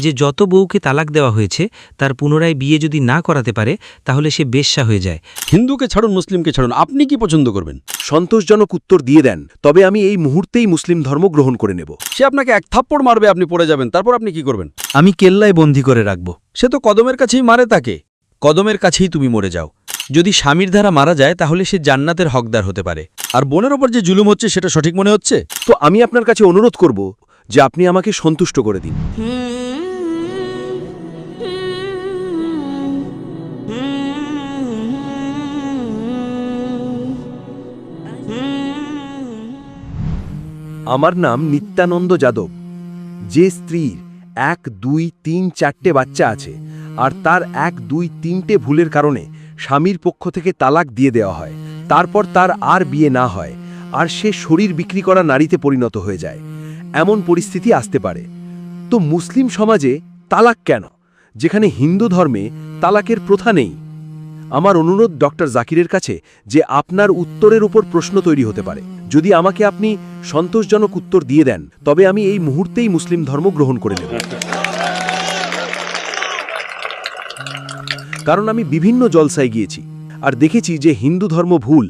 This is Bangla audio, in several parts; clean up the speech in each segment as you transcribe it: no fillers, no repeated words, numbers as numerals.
যে যত বউকে তালাক দেওয়া হয়েছে তার পুনরায় বিয়ে যদি না করাতে পারে তাহলে সে বেশ্যা হয়ে যায়। হিন্দুকে ছাড়ুন, মুসলিমকে ছাড়ুন, আপনি কি পছন্দ করবেন? সন্তোষজনক উত্তর দিয়ে দেন, তবে আমি এই মুহূর্তেই মুসলিম ধর্ম গ্রহণ করে নেব। সে আপনাকে এক থাপ্পড় মারবে, আপনি পড়ে যাবেন, তারপর আপনি কি করবেন? আমি কেল্লায় বন্দি করে রাখব। সে তো কদমের কাছেই মারে তাকে। কদমের কাছেই তুমি মরে যাও। যদি স্বামীর দ্বারা মারা যায় তাহলে সে জান্নাতের হকদার হতে পারে। আর বোনের ওপর যে জুলুম হচ্ছে সেটা সঠিক মনে হচ্ছে? তো আমি আপনার কাছে অনুরোধ করব যে আপনি আমাকে সন্তুষ্ট করে দিন। আমার নাম নিত্যানন্দ যাদব। যে স্ত্রীর 1, 2, 3, 4টে বাচ্চা আছে আর তার 1, 2, 3টে ভুলের কারণে স্বামীর পক্ষ থেকে তালাক দিয়ে দেওয়া হয়, তারপর তার আর বিয়ে না হয় আর সে শরীর বিক্রি করা নারীতে পরিণত হয়ে যায়, এমন পরিস্থিতি আসতে পারে। তো মুসলিম সমাজে তালাক কেন, যেখানে হিন্দু ধর্মে তালাকের প্রথা নেই? আমার অনুরোধ ডক্টর জাকিরের কাছে যে আপনার উত্তরের উপর প্রশ্ন তৈরি হতে পারে। যদি আমাকে আপনি সন্তোষজনক উত্তর দিয়ে দেন তবে আমি এই মুহূর্তেই মুসলিম ধর্ম গ্রহণ করে নেব। কারণ আমি বিভিন্ন জলসায় গিয়েছি আর দেখেছি যে হিন্দু ধর্ম ভুল,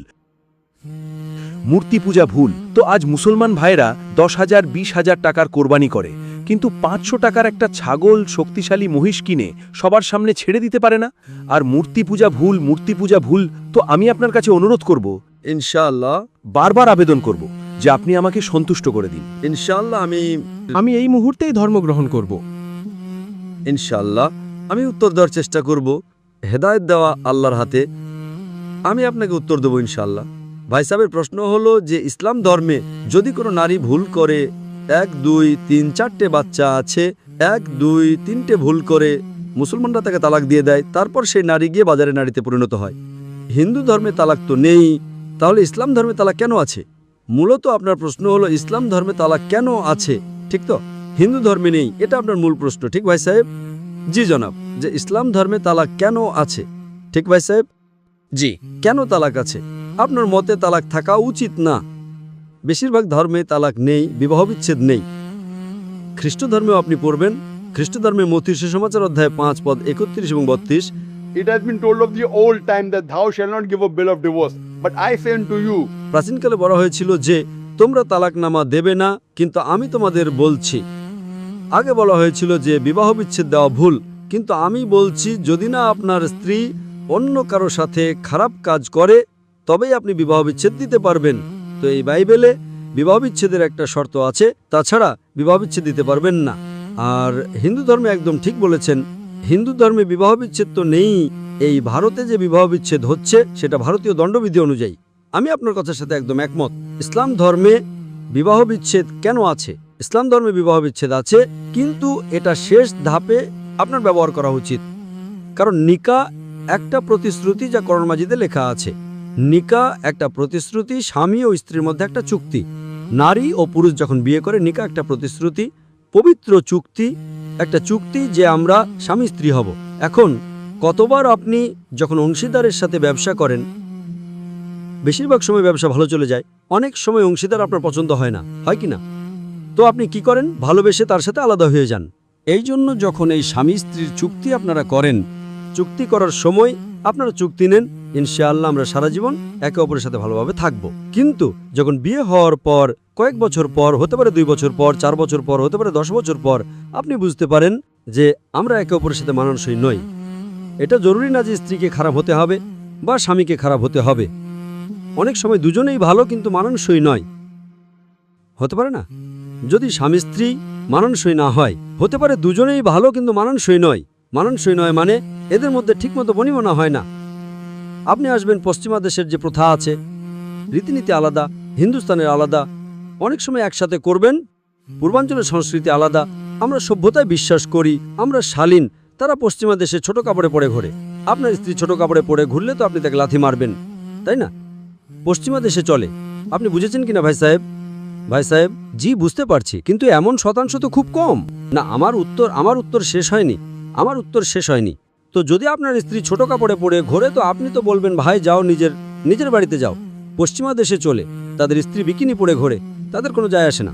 মূর্তি পূজা ভুল। তো আজ মুসলমান ভাইরা 10,000 20,000 টাকার কোরবানি করে, কিন্তু 500 টাকার একটা ছাগল, শক্তিশালী মহিষ কিনে সবার সামনে ছেড়ে দিতে পারে না। আর মূর্তি পূজা ভুল, মূর্তি পূজা ভুল। তো আমি আপনার কাছে অনুরোধ করব, ইনশাআল্লাহ, বারবার আবেদন করব যে আপনি আমাকে সন্তুষ্ট করে দিন। ইনশাআল্লাহ আমি এই মুহূর্তেই ধর্ম গ্রহণ করব। ইনশাআল্লাহ আমি উত্তর দেওয়ার চেষ্টা করব। হেদায়েত দেওয়া আল্লাহর হাতে। আমি আপনাকে উত্তর দেব ইনশাআল্লাহ। ভাই সাহেবের প্রশ্ন হলো যে ইসলাম ধর্মে যদি কোনো নারী ভুল করে, 1, 2, 3, 4টে বাচ্চা আছে, 1, 2, 3টে ভুল করে মুসলমানরা তাকে তালাক দিয়ে দেয়, তারপর সেই নারী গিয়ে বাজারে নারীতে পরিণত হয়। হিন্দু ধর্মে তালাক তো নেই, তাহলে ইসলাম ধর্মে তালাক কেন আছে? মূলত আপনার প্রশ্ন হলো ইসলাম ধর্মে তালাক কেন আছে, ঠিক তো? হিন্দু ধর্মে নেই, এটা আপনার মূল প্রশ্ন, ঠিক ভাই সাহেব? জি জনাব, যে ইসলাম ধর্মে তালাক কেন আছে, ঠিক ভাই সাহেব? জি, কেন তালাক আছে? আপনার মতে তালাক থাকা উচিত না। বেশিরভাগ ধর্মে তালাক নেই, বিবাহ বিচ্ছেদ নেই। খ্রিস্ট ধর্মেও আপনি পড়বেন, খ্রিস্ট ধর্মে মথি সুসমাচার অধ্যায় 5 পদ 31 এবং 32, It has been told of the old time that thou shalt not give a bill of divorce. But I say unto you, প্রাচীনকালে বলা হয়েছিল যে তোমরা তালাকনামা দেবে না, কিন্তু আমি তোমাদের বলছি। আগে বলা হয়েছিল যে বিবাহ বিচ্ছেদ দেওয়া ভুল, কিন্তু আমি বলছি যদি না আপনার স্ত্রী অন্য কারো সাথে খারাপ কাজ করে তবেই আপনি বিবাহ বিচ্ছেদ দিতে পারবেন। তো এই বাইবেলে বিবাহ বিচ্ছেদের একটা শর্ত আছে, তাছাড়া বিবাহ বিচ্ছেদ দিতে পারবেন না। আর হিন্দু ধর্মে একদম ঠিক বলেছেন, হিন্দু ধর্মে বিবাহ বিচ্ছেদ তো নেই। এই ভারতে যে বিবাহ বিচ্ছেদ হচ্ছে সেটা ভারতীয় দণ্ডবিধি অনুযায়ী। আমি আপনার কথার সাথে একদম একমত। ইসলাম ধর্মে বিবাহ বিচ্ছেদ কেন আছে? ইসলাম ধর্মে বিবাহ বিচ্ছেদ আছে, কিন্তু এটা শেষ ধাপে আপনার ব্যবহার করা উচিত। কারণ নিকা একটা প্রতিশ্রুতি, যা কোরআন মাজিদে লেখা আছে। নিকা একটা প্রতিশ্রুতি, স্বামী ও স্ত্রীর মধ্যে একটা চুক্তি। নারী ও পুরুষ যখন বিয়ে করে, নিকা একটা প্রতিশ্রুতি, পবিত্র চুক্তি, একটা চুক্তি যে আমরা স্বামী স্ত্রী হব। এখন কতবার আপনি যখন অংশীদারের সাথে ব্যবসা করেন, বেশিরভাগ সময় ব্যবসা ভালো চলে যায়, অনেক সময় অংশীদার আপনার পছন্দ হয় না, হয় কি না? তো আপনি কি করেন? ভালোবেসে তার সাথে আলাদা হয়ে যান। এই জন্য যখন এই স্বামী স্ত্রীর চুক্তি আপনারা করেন, চুক্তি করার সময় আপনারা চুক্তি নেন ইনশাআল্লাহ আমরা সারা জীবন একে অপরের সাথে ভালোভাবে থাকব। কিন্তু যখন বিয়ে হওয়ার পর কয়েক বছর পর, হতে পারে 2 বছর পর, 4 বছর পর, হতে পারে 10 বছর পর, আপনি বুঝতে পারেন যে আমরা একে অপরের সাথে মানানসই নই। এটা জরুরি না যে স্ত্রীকে খারাপ হতে হবে বা স্বামীকে খারাপ হতে হবে। অনেক সময় দুজনেই ভালো কিন্তু মানানসই নয়, হতে পারে না? যদি স্বামী স্ত্রী মানানসই না হয়, হতে পারে দুজনেই ভালো কিন্তু মানানসই নয়। মানানসই নয় মানে এদের মধ্যে ঠিকমতো বনিবনা হয় না। আপনি আসবেন, পশ্চিমা দেশের যে প্রথা আছে, রীতিনীতি আলাদা, হিন্দুস্তানের আলাদা, অনেক সময় একসাথে করবেন। পূর্বাঞ্চলের সংস্কৃতি আলাদা, আমরা সভ্যতায় বিশ্বাস করি, আমরা শালীন। তারা পশ্চিমা দেশে ছোট কাপড়ে পরে ঘোরে। আপনার স্ত্রী ছোট কাপড়ে পরে ঘুরলে তো আপনি তাকে লাথি মারবেন, তাই না? পশ্চিমা দেশে চলে। আপনি বুঝেছেন কিনা ভাই সাহেব? ভাই সাহেব, জি বুঝতে পারছি, কিন্তু এমন শতাংশ তো খুব কম না। আমার উত্তর শেষ হয়নি। আমার উত্তর শেষ হয়নি। তো যদি আপনার স্ত্রী ছোট কাপড়ে পরে ঘোরে, তো আপনি তো বলবেন ভাই যাও, নিজের বাড়িতে যাও। পশ্চিমা দেশে চলে, তাদের স্ত্রী বিকিনি পরে ঘোরে, তাদের কোনো যায় আসে না।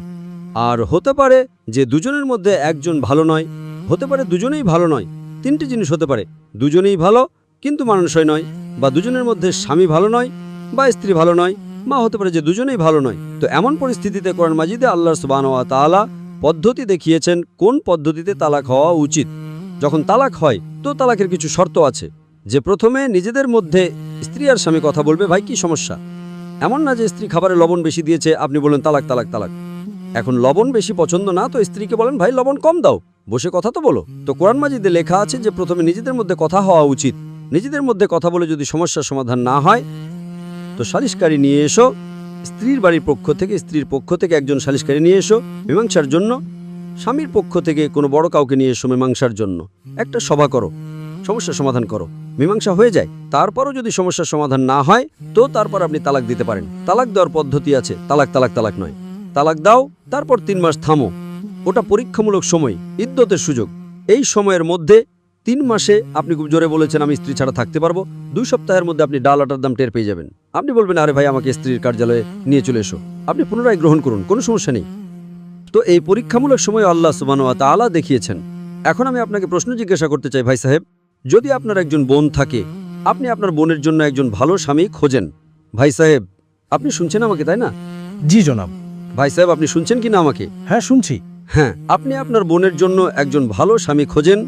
আর হতে পারে যে দুজনের মধ্যে একজন ভালো নয়, হতে পারে দুজনেই ভালো নয়। তিনটি জিনিস হতে পারে, দুজনেই ভালো কিন্তু মানানসই নয়, বা দুজনের মধ্যে স্বামী ভালো নয় বা স্ত্রী ভালো নয়, বা হতে পারে যে দুজনেই ভালো নয়। তো এমন পরিস্থিতিতে কোরআন মাজিদে আল্লাহ সুবহানাহু ওয়া তাআলা পদ্ধতি দেখিয়েছেন কোন পদ্ধতিতে তালাক হওয়া উচিত। যখন তালাক হয় তো তালাকের কিছু শর্ত আছে, যে প্রথমে নিজেদের মধ্যে স্ত্রী আর স্বামী কথা বলবে, ভাই কি সমস্যা। এমন না যে স্ত্রী খাবারে লবণ বেশি দিয়েছে, আপনি বলেন তালাক তালাক তালাক। এখন লবণ বেশি পছন্দ না, তো স্ত্রীকে বলেন ভাই লবণ কম দাও, বসে কথা তো বলো। তো কোরআন মাজিদে লেখা আছে যে প্রথমে নিজেদের মধ্যে কথা হওয়া উচিত। নিজেদের মধ্যে কথা বলে যদি সমস্যার সমাধান না হয় তো সালিশকারী নিয়ে এসো। স্ত্রীর বাড়ির পক্ষ থেকে, স্ত্রীর পক্ষ থেকে একজন সালিশকারী নিয়ে এসো মীমাংসার জন্য। স্বামীর পক্ষ থেকে কোনো বড় কাউকে নিয়ে এসো মীমাংসার জন্য। একটা সভা করো, সমস্যার সমাধান করো, মীমাংসা হয়ে যায়। তারপরও যদি সমস্যার সমাধান না হয় তো তারপর আপনি তালাক দিতে পারেন। তালাক দেওয়ার পদ্ধতি আছে, তালাক তালাক তালাক নয়। তালাক দাও, তারপর 3 মাস থামো, ওটা পরীক্ষামূলক সময়, ইদ্যতের সুযোগ। এই সময়ের মধ্যে 3 মাসে আপনি খুব জোরে বলেছেন আমি স্ত্রী ছাড়া থাকতে পারবো, 2 সপ্তাহের মধ্যে আপনি ডাল আটার দাম টের পেয়ে যাবেন। আপনি বলবেন আরে ভাই আমাকে স্ত্রীর কার্যালয়ে নিয়ে চলে এসো, আপনি পুনরায় গ্রহণ করুন, কোনো সমস্যা নেই। তো এই পরীক্ষামূলক সময় আল্লাহ সুবহানাহু ওয়া তাআলা দেখিয়েছেন। এখন আমি আপনাকে প্রশ্ন জিজ্ঞাসা করতে চাই, ভাই সাহেব, যদি আপনার একজন বোন থাকে, আপনি আপনার বোনের জন্য একজন ভালো স্বামী খোঁজেন। ভাই সাহেব, আপনি শুনছেন আমাকে, তাই না? জি জনাব। ভাই সাহেব, আপনি শুনছেন কি না আমাকে? হ্যাঁ শুনছি। হ্যাঁ, আপনি আপনার বোনের জন্য একজন ভালো স্বামী খোঁজেন।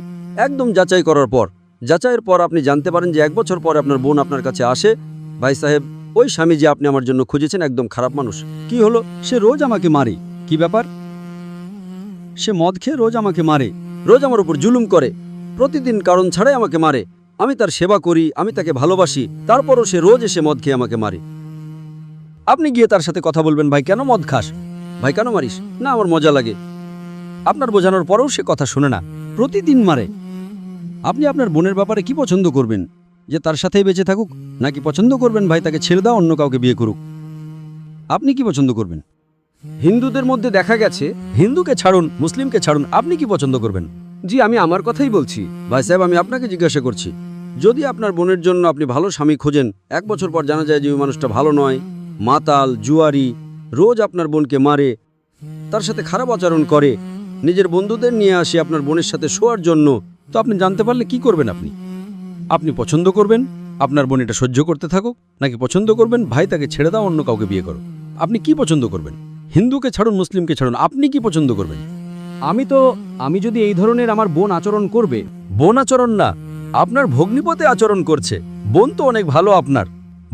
একদম যাচাই করার পর, যাচাইয়ের পর আপনি জানতে পারেন যে 1 বছর পর আপনার বোন আপনার কাছে আসে, ভাই সাহেব ওই স্বামী যে আপনি আমার জন্য খুঁজেছেন একদম খারাপ মানুষ। কি হলো? সে রোজ আমাকে মারে। কি ব্যাপার? সে মদ খেয়ে রোজ আমাকে মারে, রোজ আমার উপর জুলুম করে, প্রতিদিন কারণ ছাড়াই আমাকে মারে। আমি তার সেবা করি, আমি তাকে ভালোবাসি, তারপরও সে রোজ এসে মদ খেয়ে আমাকে মারে। আপনি গিয়ে তার সাথে কথা বলবেন, ভাই কেন মদ খাস, ভাই কেন মারিস? না আমার মজা লাগে। আপনার বোঝানোর পরেও সে কথা শোনে না, প্রতিদিন মারে। আপনি আপনার বোনের ব্যাপারে কি পছন্দ করবেন? যে তার সাথেই বেঁচে থাকুক, নাকি পছন্দ করবেন ভাই তাকে ছেড়ে দাও, অন্য কাউকে বিয়ে করুক? আপনি কি পছন্দ করবেন? হিন্দুদের মধ্যে দেখা গেছে হিন্দুকে ছাড়ুন, মুসলিমকে ছাড়ুন, আপনি কি পছন্দ করবেন? জি আমি আমার কথাই বলছি। ভাই সাহেব, আমি আপনাকে জিজ্ঞাসা করছি, যদি আপনার বোনের জন্য আপনি ভালো স্বামী খোঁজেন, 1 বছর পর জানা যায় যে ওই মানুষটা ভালো নয়, মাতাল, জুয়ারি, রোজ আপনার বোনকে মারে, তার সাথে খারাপ আচরণ করে, নিজের বন্ধুদের নিয়ে আসে আপনার বোনের সাথে শোয়ার জন্য, তো আপনি জানতে পারলে কি করবেন? আপনি পছন্দ করবেন আপনার বোন এটা সহ্য করতে থাকুক, নাকি পছন্দ করবেন ভাই তাকে ছেড়ে দাও, অন্য কাউকে বিয়ে করো? আপনি কি পছন্দ করবেন? হিন্দুকে ছাড়ুন, মুসলিমকে ছাড়ুন, আপনি কি পছন্দ করবেন? আমি যদি এই ধরনের আমার বোন আচরণ করবে। বোন আচরণ না, আপনার ভগ্নিপতি আচরণ করছে। বোন তো অনেক ভালো, আপনার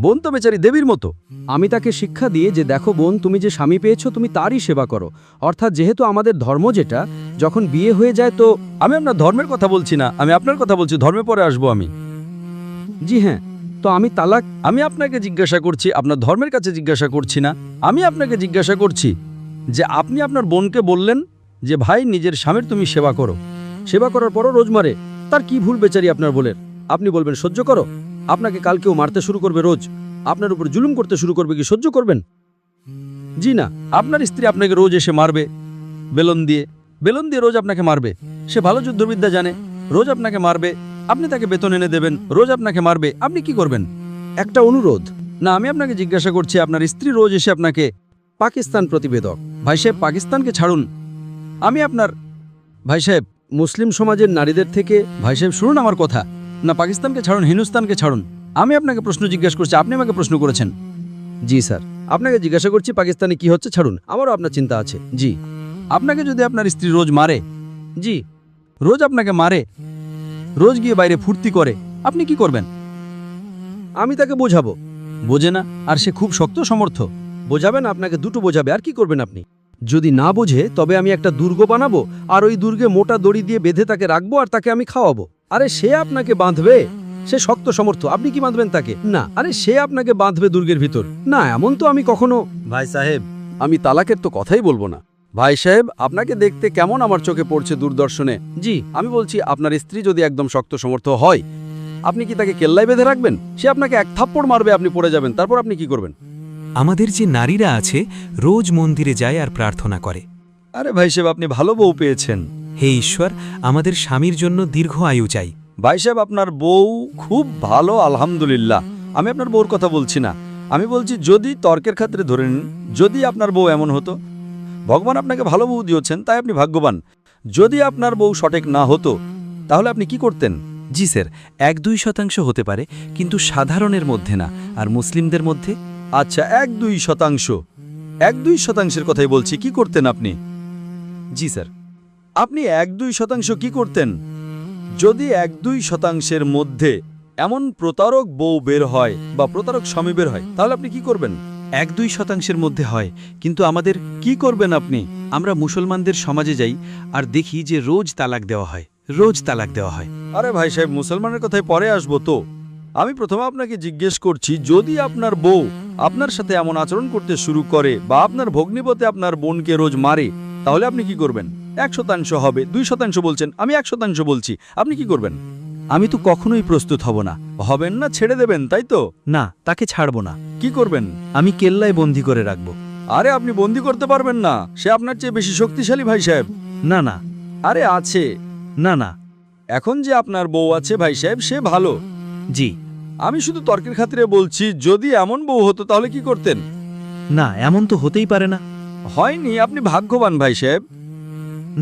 বোন তো বেচারি দেবীর মতো। আমি তাকে শিক্ষা দিয়ে যে দেখো বোন, তুমি যে স্বামী পেয়েছো তুমি তারই সেবা করো। অর্থাৎ যেহেতু আমাদের ধর্ম যেটা, যখন বিয়ে হয়ে যায় তো। আমি আপনার ধর্মের কথা বলছি না, আমি আপনার কথা বলছি, ধর্মে পরে আসবো আমি। জি হ্যাঁ, তো আমি তালাক। আমি আপনাকে জিজ্ঞাসা করছি, আপনার ধর্মের কাছে জিজ্ঞাসা করছি না, আমি আপনাকে জিজ্ঞাসা করছি যে আপনি আপনার বোনকে বললেন যে ভাই নিজের স্বামীর তুমি সেবা করো, সেবা করার পরও রোজ মারে, তার কি ভুল বেচারি আপনার বলের? আপনি বলবেন সহ্য করো? আপনাকে কালকেও মারতে শুরু করবে, রোজ আপনার উপর জুলুম করতে শুরু করবে, কি সহ্য করবেন? জি না, আপনার স্ত্রী আপনাকে রোজ এসে মারবে, বেলুন দিয়ে রোজ আপনাকে মারবে। সে ভালো যুদ্ধবিদ্যা জানে, রোজ আপনাকে মারবে। আপনি তাকে বেতন এনে দেবেন, রোজ আপনাকে মারবে, আপনি কি করবেন? একটা অনুরোধ। না, আমি আপনাকে জিজ্ঞাসা করছি, আপনার স্ত্রী রোজ এসে আপনাকে। পাকিস্তান প্রতিবেদক, ভাই সাহেব পাকিস্তানকে ছাড়ুন। আমি আপনার ভাই সাহেব মুসলিম সমাজের নারীদের থেকে, ভাই সাহেব শুনুন আমার কথা, না পাকিস্তানকে ছাড়ুন, হিন্দুস্তানকে ছাড়ুন। আমি আপনাকে প্রশ্ন জিজ্ঞাসা করছি, আপনি আমাকে প্রশ্ন করেছেন। জি স্যার, আপনাকে জিজ্ঞাসা করছি পাকিস্তানে কি হচ্ছে ছাড়ুন, আমারও আপনার চিন্তা আছে। জি, আপনাকে যদি আপনার স্ত্রী রোজ মারে, জি রোজ আপনাকে মারে, রোজ গিয়ে বাইরে ফুর্তি করে, আপনি কি করবেন? আমি তাকে বোঝাবো, বোঝে না, আর সে খুব শক্ত সমর্থ। বোঝাবেন, আপনাকে দুটো বোঝাবে, আর কি করবেন আপনি? যদি না বোঝে তবে আমি একটা দুর্গ বানাবো, আর ওই দুর্গে মোটা দড়ি দিয়ে বেঁধে তাকে রাখবো, আর তাকে আমি খাওয়াবো। আরে সে আপনাকে বাঁধবে, সে শক্ত সমর্থ, আপনি কি বাঁধবেন তাকে? না, আরে সে আপনাকে বাঁধবে দুর্গের ভিতর। না, এমন তো আমি কখনো। ভাই সাহেব, আমি তালাকের তো কথাই বলবো না। ভাই সাহেব, আপনাকে দেখতে কেমন আমার চোখে পড়ছে দূরদর্শনে। জি, আমি বলছি আপনার স্ত্রী যদি একদম শক্ত সমর্থ হয়, আপনি কি তাকে কেল্লায় বেঁধে রাখবেন? সে আপনাকে 1 থাপ্পড় মারবে, আপনি পড়ে যাবেন, তারপর আপনি কি করবেন? আমাদের যে নারীরা আছে রোজ মন্দিরে যায় আর প্রার্থনা করে, আরে ভাই সাহেব, আপনি ভালো বউ পেয়েছেন। হে ঈশ্বর, আমাদের স্বামীর জন্য দীর্ঘ আয়ু চাই। ভাই সাহেব, আপনার বউ খুব ভালো, আলহামদুলিল্লাহ। আমি আপনার বউর কথা বলছি না, আমি বলছি যদি তর্কের ক্ষেত্রে ধরে নিন, যদি আপনার বউ এমন হতো, ভগবান আপনাকে ভালো বউ দিয়েছেন তাই আপনি ভাগ্যবান। যদি আপনার বউ সঠিক না হতো তাহলে আপনি কি করতেন? জি স্যার, 1-2% হতে পারে, কিন্তু সাধারণের মধ্যে না। আর মুসলিমদের মধ্যে? আচ্ছা, 1-2%। 1-2%-এর কথাই বলছি, কি করতেন আপনি? জি স্যার। আপনি 1-2% কি করতেন? যদি 1-2%-এর মধ্যে এমন প্রতারক বউ বের হয় বা প্রতারক স্বামী বের হয়, তাহলে আপনি কি করবেন? 1-2%-এর মধ্যে হয়, কিন্তু আমাদের কি করবেন আপনি? আমরা মুসলমানদের সমাজে যাই আর দেখি যে রোজ তালাক দেওয়া হয়, রোজ তালাক দেওয়া হয়। আরে ভাই সাহেব, মুসলমানের কথায় পরে আসবো তো। আমি প্রথমে আপনাকে জিজ্ঞেস করছি, যদি আপনার বউ আপনার সাথে এমন আচরণ করতে শুরু করে বা আপনার ভগ্নিপতি আপনার বোনকে রোজ মারে, তাহলে আপনি কি করবেন? 1% হবে, 2% বলছেন, আমি 1% বলছি, আপনি কি করবেন? আমি তো কখনোই প্রস্তুত হব না। হবেন না, ছেড়ে দেবেন, তাই তো? না, তাকে ছাড়ব না। কি করবেন? আমি কেল্লায় বন্দি করে রাখব। আরে আপনি বন্দি করতে পারবেন না, সে আপনার চেয়ে বেশি শক্তিশালী ভাই সাহেব। না না। আরে আছে। না না। এখন যে আপনার বউ আছে ভাই সাহেব, সে ভালো। জি। আমি শুধু তর্কের খাতিরে বলছি, যদি এমন বউ হতো তাহলে কি করতেন? না, এমন তো হতেই পারে না। হয়নি, আপনি ভাগ্যবান ভাই সাহেব।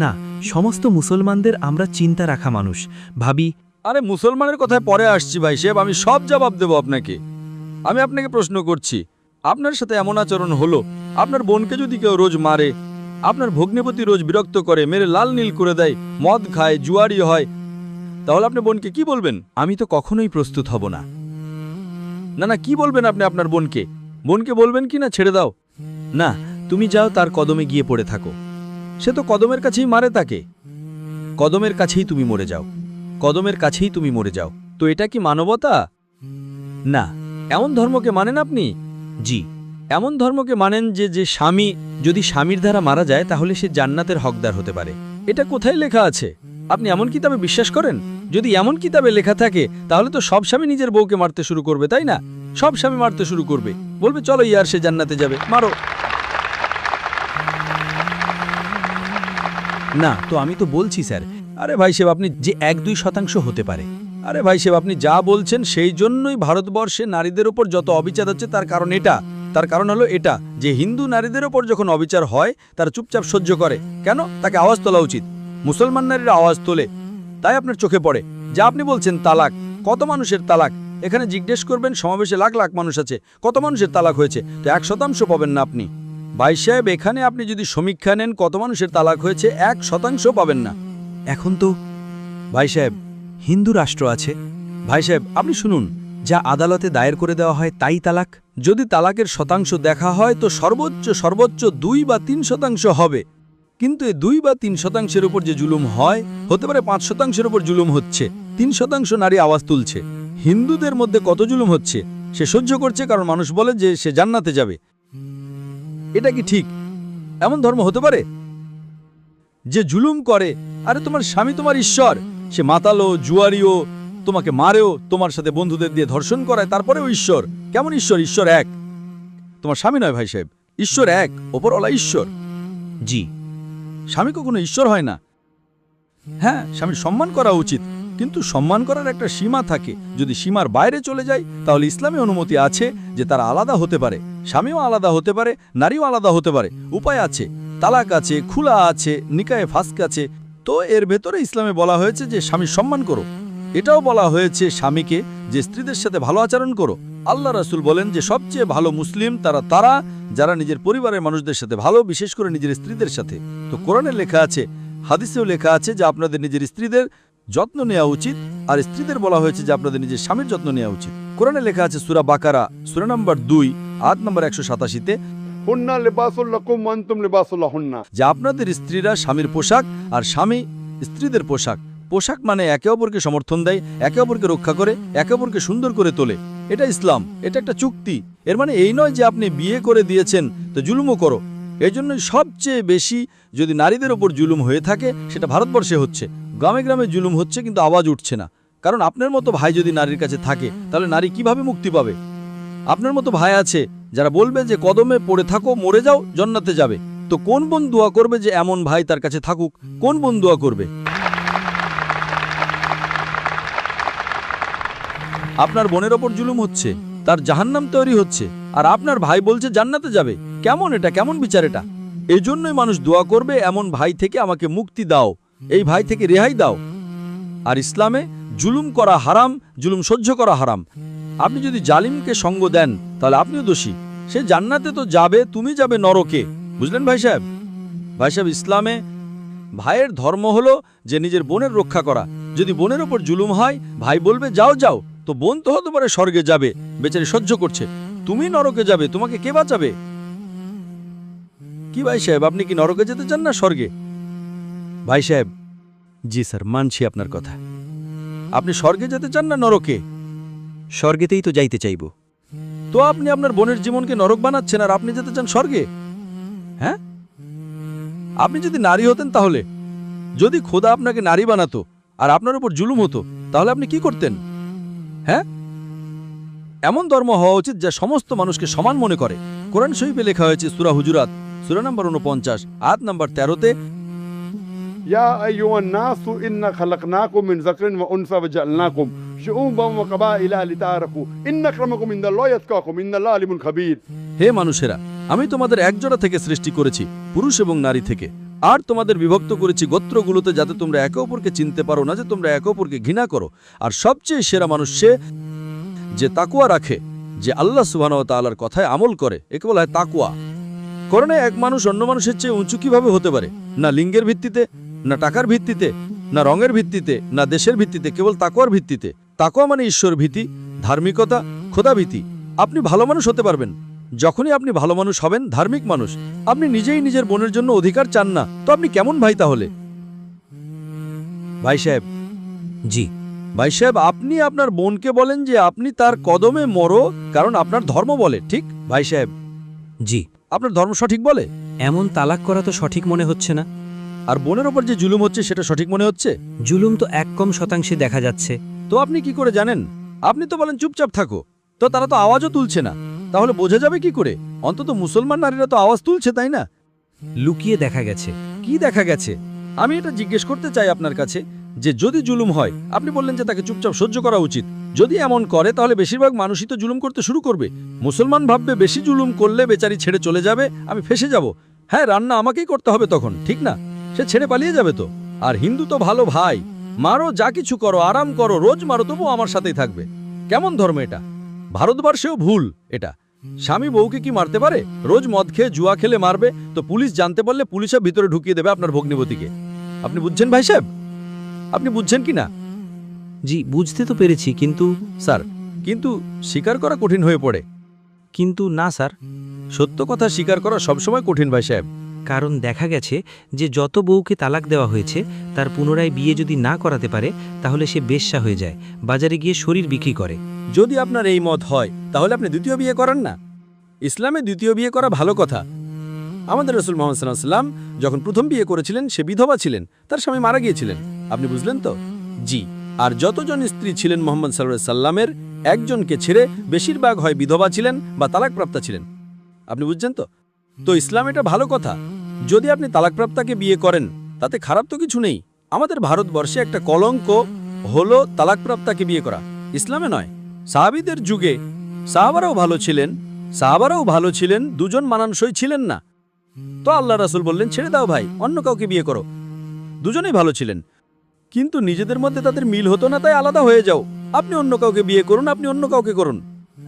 না, সমস্ত মুসলমানদের আমরা চিন্তা রাখা মানুষ, ভাবি। আরে মুসলমানের কথায় পরে আসছি ভাই সাহেব, আমি সব জবাব দেব আপনাকে। আমি আপনাকে প্রশ্ন করছি, আপনার সাথে এমন আচরণ হলো, আপনার বোনকে যদি কেউ রোজ মারে, আপনার ভগ্নিপতি রোজ বিরক্ত করে, মেরে লাল নীল করে দেয়, মদ খায়, জুয়ারি হয়, তাহলে আপনি বোনকে কি বলবেন? আমি তো কখনোই প্রস্তুত হব না। না না, কি বলবেন আপনি আপনার বোনকে? বোনকে বলবেন কি না ছেড়ে দাও? না, তুমি যাও, তার কদমে গিয়ে পড়ে থাকো। সে তো কদমের কাছেই মারে তাকে। কদমের কাছেই তুমি মরে যাও, কদমের কাছেই তুমি মরে যাও। তো এটা কি মানবতা? না। এমন ধর্মকে মানেন আপনি? জি। এমন ধর্মকে মানেন যে স্বামী যদি স্বামীর দ্বারা মারা যায় তাহলে সে জান্নাতের হকদার হতে পারে। এটা কোথায় লেখা আছে? আপনি এমন কিতাবে বিশ্বাস করেন? যদি এমন কিতাবে লেখা থাকে তাহলে তো সব স্বামী নিজের বউকে মারতে শুরু করবে, তাই না? সব স্বামী মারতে শুরু করবে, বলবে চলো ইয়ার সে জান্নাতে যাবে, মারো। না, তো আমি তো বলছি স্যার। আরে ভাই সাহেব, আপনি যে 1-2% হতে পারে। আরে ভাই সাহেব, আপনি যা বলছেন সেই জন্যই ভারতবর্ষে নারীদের ওপর যত অবিচার হচ্ছে, তার কারণ এটা। তার কারণ হলো এটা যে হিন্দু নারীদের ওপর যখন অবিচার হয় তারা চুপচাপ সহ্য করে। কেন? তাকে আওয়াজ তোলা উচিত। মুসলমান নারীরা আওয়াজ তোলে, তাই আপনার চোখে পড়ে। যা আপনি বলছেন তালাক, কত মানুষের তালাক? এখানে জিজ্ঞেস করবেন, সমাবেশে লাখ লাখ মানুষ আছে, কত মানুষের তালাক হয়েছে? তো 1% পাবেন না আপনি। ভাই সাহেব, এখানে আপনি যদি সমীক্ষা নেন কত মানুষের তালাক হয়েছে, 1% পাবেন না। এখন তো ভাই সাহেব, হিন্দু রাষ্ট্র আছে। ভাই সাহেব আপনি শুনুন, যা আদালতে দায়ের করে দেওয়া হয় তাই তালাক। যদি তালাকের শতাংশ দেখা হয় তো সর্বোচ্চ 2 বা 3% হবে। কিন্তু এই 2 বা 3%-এর উপর যে জুলুম হয়, হতে পারে 5%-এর উপর জুলুম হচ্ছে, 3% নারী আওয়াজ তুলছে। হিন্দুদের মধ্যে কত জুলুম হচ্ছে, সে সহ্য করছে, কারণ মানুষ বলে যে সে জান্নাতে যাবে। এটা কি ঠিক? এমন ধর্ম হতে পারে যে জুলুম করে? আরে তোমার স্বামী তোমার ঈশ্বর, সে মাতালো, জুয়ারিও, তোমাকে মারেও, তোমার সাথে বন্ধুদের দিয়ে ধর্ষণ করায়, তারপরেও ঈশ্বর। কেমন ঈশ্বর? ঈশ্বর এক, তোমার স্বামী নয় ভাই সাহেব, ঈশ্বর এক, ওপরওয়ালা ঈশ্বর। জি। স্বামী কখনো ঈশ্বর হয় না। হ্যাঁ, স্বামীর সম্মান করা উচিত, কিন্তু সম্মান করার একটা সীমা থাকে। যদি সীমার বাইরে চলে যায় তাহলে ইসলামে অনুমতি আছে যে তারা আলাদা হতে পারে, স্বামীও আলাদা হতে পারে, নারীও আলাদা হতে পারে। উপায় আছে, তালাক আছে, খুলা আছে, নিকায়ে ফাস্ক আছে। তো এর ভেতরে ইসলামে বলা হয়েছে যে স্বামীর সম্মান করো। এটাও বলা হয়েছে স্বামীকে যে স্ত্রীদের সাথে ভালো আচরণ করো। আল্লাহ রাসূল বলেন যে সবচেয়ে ভালো মুসলিম তারা যারা নিজের পরিবারের মানুষদের সাথে ভালো, বিশেষ করে নিজের স্ত্রীদের সাথে। তো কোরআনে লেখা আছে, হাদিসেও লেখা আছে যে আপনাদের নিজের স্ত্রীদের যত্ন নেওয়া উচিত, আর স্ত্রীদের বলা হয়েছে যে আপনাদের নিজের স্বামীর যত্ন নেওয়া উচিত। কোরআনে লেখা আছে সূরা বাকারা সূরা নম্বর 2 আয়াত নম্বর 187-তে, हुन्ना लिबासुल लकुम व अंतुम लिबासुल लहुन्ना। যে আপনাদের স্ত্রীরা স্বামীর পোশাক আর স্বামী স্ত্রীদের পোশাক। পোশাক মানে একে অপরকে সমর্থন দেয়, একে অপরকে রক্ষা করে, একে অপরকে সুন্দর করে তোলে। এটা ইসলাম, এটা একটা চুক্তি। এর মানে এই নয় যে আপনি বিয়ে করে দিয়েছেন তো জুলুমও করো। এই জন্যই সবচেয়ে বেশি যদি নারীদের ওপর জুলুম হয়ে থাকে সেটা ভারতবর্ষে হচ্ছে। গ্রামে গ্রামে জুলুম হচ্ছে, কিন্তু আওয়াজ উঠছে না। কারণ আপনার মতো ভাই যদি নারীর কাছে থাকে তাহলে নারী কিভাবে মুক্তি পাবে? আপনার মতো ভাই আছে যারা বলবে যে কদমে পড়ে থাকো, মরে যাও, জান্নাতে যাবে। তো কোন বোন দোয়া করবে যে এমন ভাই তার কাছে থাকুক? কোন বোন দোয়া করবে? আপনার বোনের ওপর জুলুম হচ্ছে, তার জাহান্নাম তৈরি হচ্ছে, আর আপনার ভাই বলছে জান্নাতে যাবে। কেমন এটা? কেমন বিচার এটা? এজন্যই মানুষ দোয়া করবে, এমন ভাই থেকে আমাকে মুক্তি দাও। এই ভাই থেকে রেহাই দাও। আর ইসলামে জুলুম করা হারাম, জুলুম সহ্য করা হারাম। আপনি যদি জালিমকে সঙ্গ দেন তাহলে আপনিও দোষী। সে জান্নাতে তো যাবে, তুমি যাবে নরকে। বুঝলেন ভাই সাহেব? ভাই সাহেব, ইসলামে ভাইয়ের ধর্ম হলো যে নিজের বোনের রক্ষা করা। যদি বোনের ওপর জুলুম হয়, ভাই বলবে যাও যাও, তো বোন তো হতে পারে স্বর্গে যাবে, বেচারি সহ্য করছে, তুমি নরকে যাবে, তোমাকে কে বাঁচাবে? কি ভাই সাহেব, আপনি কি নরকে যেতে চান না স্বর্গে? ভাই সাহেব, জি স্যার, মানছি আপনার কথা। আপনি স্বর্গে যেতে চান না নরকে? স্বর্গেতেই তো যাইতে চাইব। তো আপনি আপনার বোনের জীবনকে নরক বানাচ্ছেন আর আপনি যেতে চান স্বর্গে? হ্যাঁ, আপনি যদি নারী হতেন তাহলে, যদি খোদা আপনাকে নারী বানাতো আর আপনার উপর জুলুম হতো, তাহলে আপনি কি করতেন? হ্যাঁ, এমন ধর্ম হওয়া উচিত যা সমস্ত মানুষকে সমান মনে করে। কোরআন শরীফে লেখা হয়েছে সূরা হুজুরাত সূরা নম্বর 49 আয়াত নম্বর 13-তে, يا أيها الناس إنا خلقناكم من ذكر وأنثى وجعلناكم شعوبا وقبائل لتعارفوا إن أكرمكم عند الله يتقاكم إن الله عليم خبير। হে মানুষেরা, আমি তোমাদের একজোড়া থেকে সৃষ্টি করেছি, পুরুষ এবং নারী থেকে, আর তোমাদের বিভক্ত করেছি গোত্রগুলোতে, যাতে তোমরা একে অপরকে চিনতে পারো না, যে তোমরা একে অপরকে ঘৃণা করো। আর সবচেয়ে সেরা মানুষ সে যে তাকুয়া রাখে, যে আল্লাহ সুবহানাহু ওয়া তাআলার কথায় আমল করে। একে বলা হয় তাকুয়া। কারণে এক মানুষ অন্য মানুষের চেয়ে উঁচু কিভাবে হতে পারে? না লিঙ্গের ভিত্তিতে, না টাকার ভিত্তিতে, না রঙের ভিত্তিতে, না দেশের ভিত্তিতে, কেবল তাকুয়ার ভিত্তিতে। তাকুয়া মানে ঈশ্বর ভীতি, ধার্মিকতা, খোদা ভীতি। আপনি ভালো মানুষ হতে পারবেন যখনই আপনি ভালো মানুষ হবেন, ধার্মিক মানুষ। আপনি নিজেই নিজের বোনের জন্য অধিকার চান না, তো আপনি কেমন ভাই তাহলে? ভাই সাহেব, জি। ভাই সাহেব, আপনি আপনার বোনকে বলেন যে আপনি তার কদমে মরো, কারণ আপনার ধর্ম বলে, ঠিক? ভাই সাহেব, জি। আপনার ধর্ম সঠিক বলে। এমন তালাক করা তো সঠিক মনে হচ্ছে না। আর বোনের ওপর যে জুলুম হচ্ছে সেটা সঠিক মনে হচ্ছে। জুলুম তো 1% দেখা যাচ্ছে। তো আপনি কি করে জানেন? আপনি তো বলেন চুপচাপ থাকো, তো তারা তো আওয়াজও তুলছে না, তাহলে বোঝা যাবে কি করে? অন্তত মুসলমান নারীরা তো আওয়াজ তুলছে, তাই না? লুকিয়ে দেখা গেছে। কি দেখা গেছে? আমি এটা জিজ্ঞেস করতে চাই আপনার কাছে, যে যদি জুলুম হয়, আপনি বললেন যে তাকে চুপচাপ সহ্য করা উচিত। যদি এমন করে তাহলে বেশিরভাগ মানুষই তো জুলুম করতে শুরু করবে। মুসলমান ভাববে বেশি জুলুম করলে বেচারি ছেড়ে চলে যাবে, আমি ফেসে যাব। হ্যাঁ, রান্না আমাকেই করতে হবে তখন, ঠিক না? সে ছেড়ে পালিয়ে যাবে তো। আর হিন্দু তো ভালো ভাই, মারো, যা কিছু করো, আরাম করো, রোজ মারো, তবু আমার সাথেই থাকবে। কেমন ধর্ম এটা? ভারতবর্ষেও ভুল এটা। স্বামী বউকে কি মারতে পারে? রোজ মদ খেয়ে জুয়া খেলে মারবে, তো পুলিশ জানতে পারলে পুলিশের ভিতরে ঢুকিয়ে দেবে আপনার ভগ্নিপতিকে। আপনি বুঝছেন ভাই সাহেব? আপনি বুঝছেন কি না? জি, বুঝতে তো পেরেছি, কিন্তু স্যার, কিন্তু স্বীকার করা কঠিন হয়ে পড়ে। কিন্তু না স্যার। সত্য কথা স্বীকার করা সবসময় কঠিন ভাই সাহেব। কারণ দেখা গেছে যে যত বউকে তালাক দেওয়া হয়েছে, তার পুনরায় বিয়ে যদি না করাতে পারে, তাহলে সে বেশ্যা হয়ে যায়, বাজারে গিয়ে শরীর বিক্রি করে। যদি আপনার এই মত হয়, তাহলে আপনি দ্বিতীয় বিয়ে করেন না। ইসলামে দ্বিতীয় বিয়ে করা ভালো কথা। আমাদের রাসূল মুহাম্মদ সাল্লাল্লাহু আলাইহি ওয়াসাল্লাম যখন প্রথম বিয়ে করেছিলেন, সে বিধবা ছিলেন, তার স্বামী মারা গিয়েছিলেন। আপনি বুঝলেন তো? জি। আর যতজন স্ত্রী ছিলেন মুহাম্মদ সাল্লাল্লাহু আলাইহি সাল্লামের, একজনকে ছেড়ে বেশিরভাগ হয় বিধবা ছিলেন বা তালাকপ্রাপ্তা ছিলেন। আপনি বুঝছেন তো? তো ইসলাম এটা ভালো কথা। যদি আপনি তালাকপ্রাপ্তাকে বিয়ে করেন, তাতে খারাপ তো কিছু নেই। আমাদের ভারতবর্ষে একটা কলঙ্ক হলো তালাকপ্রাপ্তাকে বিয়ে করা, ইসলামে নয়। সাহাবীদের যুগে সাহাবারাও ভালো ছিলেন, দুজন মানানসই ছিলেন না। তো আল্লাহ রাসূল বললেন, ছেড়ে দাও ভাই, অন্য কাউকে বিয়ে করো। দুজনেই ভালো ছিলেন, কিন্তু নিজেদের মধ্যে তাদের মিল হতো না, তাই আলাদা হয়ে যাও। আপনি অন্য কাউকে বিয়ে করুন, আপনি অন্য কাউকে করুন।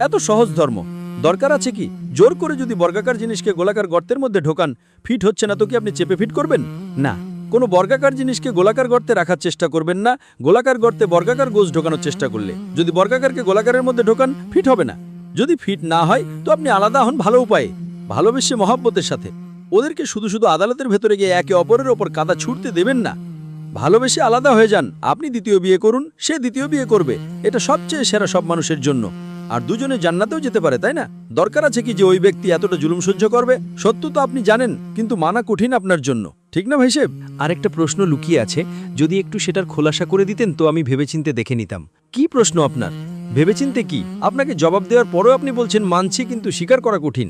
এত সহজ ধর্ম। দরকার আছে কি জোর করে যদি বর্গাকার জিনিসকে গোলাকার গর্তের মধ্যে ঢোকান, ফিট হচ্ছে না তো কি আপনি চেপে ফিট করবেন? না। কোনো বর্গাকার জিনিসকে গোলাকার গর্তে রাখার চেষ্টা করবেন না, গোলাকার গর্তে বর্গাকার গোজ ঢোকানোর চেষ্টা করলে। যদি বর্গাকারকে গোলাকারের মধ্যে ঢোকান, ফিট হবে না। যদি ফিট না হয়, তো আপনি আলাদা হন ভালো উপায়ে, ভালোবেসে মহব্বতের সাথে। ওদেরকে শুধু শুধু আদালতের ভেতরে গিয়ে একে অপরের ওপর কাদা ছুটতে দেবেন না। ভালোবেসে আলাদা হয়ে যান। আপনি দ্বিতীয় বিয়ে করুন, সে দ্বিতীয় বিয়ে করবে। এটা সবচেয়ে সেরা সব মানুষের জন্য। আর দুজনে জান্নাতেও যেতে পারে, তাই না? দরকার আছে কি যে ওই ব্যক্তি এতটা জুলুম সহ্য করবে? সত্য তো আপনি জানেন, কিন্তু মানা কঠিন আপনার জন্য, ঠিক না ভাই সাহেব? আরেকটা প্রশ্ন লুকিয়ে আছে, যদি একটু সেটার খোলাসা করে দিতেন তো আমি ভেবেচিন্তে দেখে নিতাম। কি প্রশ্ন আপনার? ভেবেচিন্তে কি? আপনাকে জবাব দেওয়ার পরেও আপনি বলছেন মানছি, কিন্তু স্বীকার করা কঠিন।